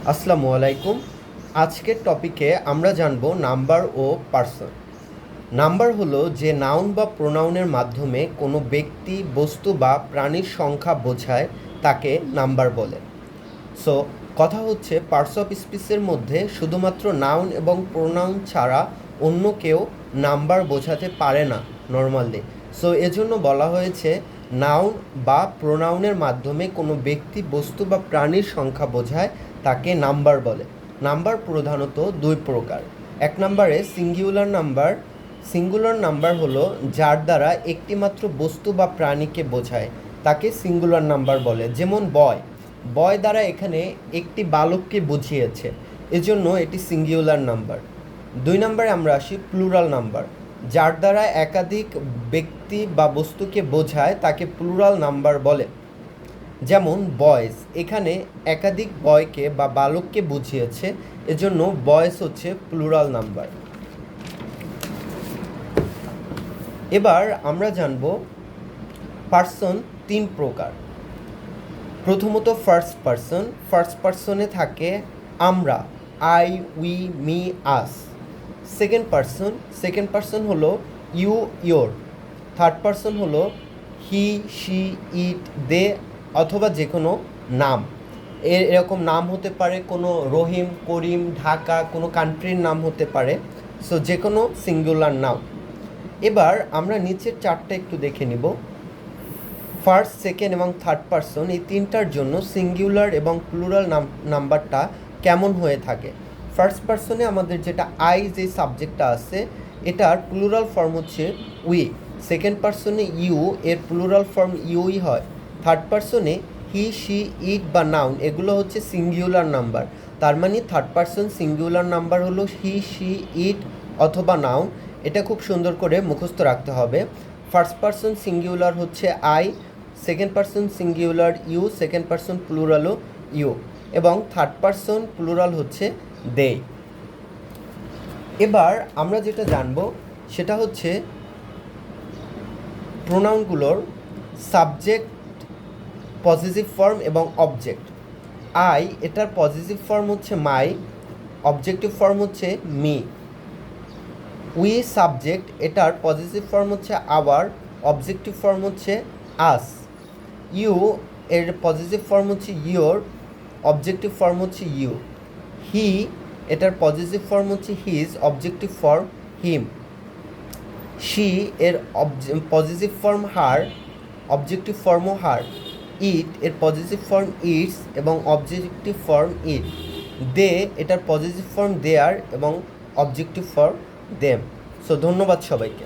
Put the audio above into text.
আসসালামু আলাইকুম। আজকের টপিকে আমরা জানব নাম্বার ও পার্সন। নাম্বার হলো যে নাউন বা প্রোনাউনের মাধ্যমে কোনো ব্যক্তি, বস্তু বা প্রাণীর সংখ্যা বোঝায় তাকে নাম্বার বলে। সো কথা হচ্ছে পার্টস অফ স্পিচের মধ্যে শুধুমাত্র নাউন এবং প্রোনাউন ছাড়া অন্য কেউ নাম্বার বোঝাতে পারে না নর্মালি। সো এজন্য বলা হয়েছে নাউন বা প্রোনাউনের মাধ্যমে কোনো ব্যক্তি, বস্তু বা প্রাণীর সংখ্যা বোঝায় তাকে নাম্বার বলে। নাম্বার প্রধানত দুই প্রকার। এক নম্বরে সিঙ্গুলার নাম্বার। সিঙ্গুলার নাম্বার হলো যার দ্বারা একটিমাত্র বস্তু বা প্রাণীকে বোঝায় তাকে সিঙ্গুলার নাম্বার বলে। যেমন বয় দ্বারা এখানে একটি বালককে বুঝিয়েছে, এজন্য এটি সিঙ্গুলার নাম্বার। দুই নম্বরে আমরা আসি প্লুরাল নাম্বার। যার দ্বারা একাধিক ব্যক্তি বা বস্তুকে বোঝায় তাকে প্লুরাল নাম্বার বলে। যেমন বয়েজ, এখানে একাধিক বয়কে বা বালককে বুঝিয়েছে, এজন্য বয়েজ হচ্ছে প্লুরাল নাম্বার। এবার আমরা জানব পার্সন তিন প্রকার। প্রথমত ফার্স্ট পার্সন। ফার্স্ট পার্সনে থাকে আমরা, I, we, me, us. Second person হলো ইউ, ইয়োর। থার্ড পার্সন হলো হি, শি, ইট, দে অথবা যে কোনো নাম। এরকম নাম হতে পারে কোনো রহিম, করিম, ঢাকা, কোনো কান্ট্রির নাম হতে পারে। সো যে কোনো সিঙ্গুলার নাম। এবার আমরা নিচের চারটা একটু দেখে নিব। ফার্স্ট, সেকেন্ড এবং থার্ড পার্সন এই তিনটার জন্য সিঙ্গুলার এবং প্লুরাল নাম্বারটা কেমন হয়ে থাকে। ফার্স্ট পার্সনে আমাদের যেটা আই, যে সাবজেক্টটা আছে, এটার প্লুরাল ফর্ম হচ্ছে উই। সেকেন্ড পার্সনে ইউ, এর প্লুরাল ফর্ম ইউই হয়। থার্ড পার্সনে হি, শি, ইট বা নাউন, এগুলো হচ্ছে সিঙ্গুলার নাম্বার। তার মানে থার্ড পার্সন সিঙ্গুলার নাম্বার হলো হি, শি, ইট অথবা নাউন। এটা খুব সুন্দর করে মুখস্থ রাখতে হবে। ফার্স্ট পার্সন সিঙ্গুলার হচ্ছে I, second person singular you, second person প্লুরালও ইউ, এবং থার্ড পার্সন প্লুরাল হচ্ছে দে। এবার আমরা যেটা জানব সেটা হচ্ছে প্রোনাউনগুলোর সাবজেক্ট, পজিটিভ ফর্ম এবং অবজেক্ট। আই, এটার পজিটিভ ফর্ম হচ্ছে মাই, অবজেক্টিভ ফর্ম হচ্ছে মি। উই সাবজেক্ট, এটার পজিটিভ ফর্ম হচ্ছে আওয়ার, অবজেক্টিভ ফর্ম হচ্ছে আস। ইউ, এর পজিটিভ ফর্ম হচ্ছে ইয়োর, অবজেক্টিভ ফর্ম হচ্ছে ইউ। হি, এটার পজিটিভ ফর্ম হচ্ছে his, objective form him. She, এর পজিটিভ ফর্ম হার, অবজেক্টিভ ফর্মও হার। ইট, এর পজিটিভ ফর্ম ইটস এবং অবজেক্টিভ ফর্ম ইট। দে, এটার পজিটিভ ফর্ম দেয়ার এবং অবজেক্টিভ ফর্ম দেম। সো ধন্যবাদ সবাইকে।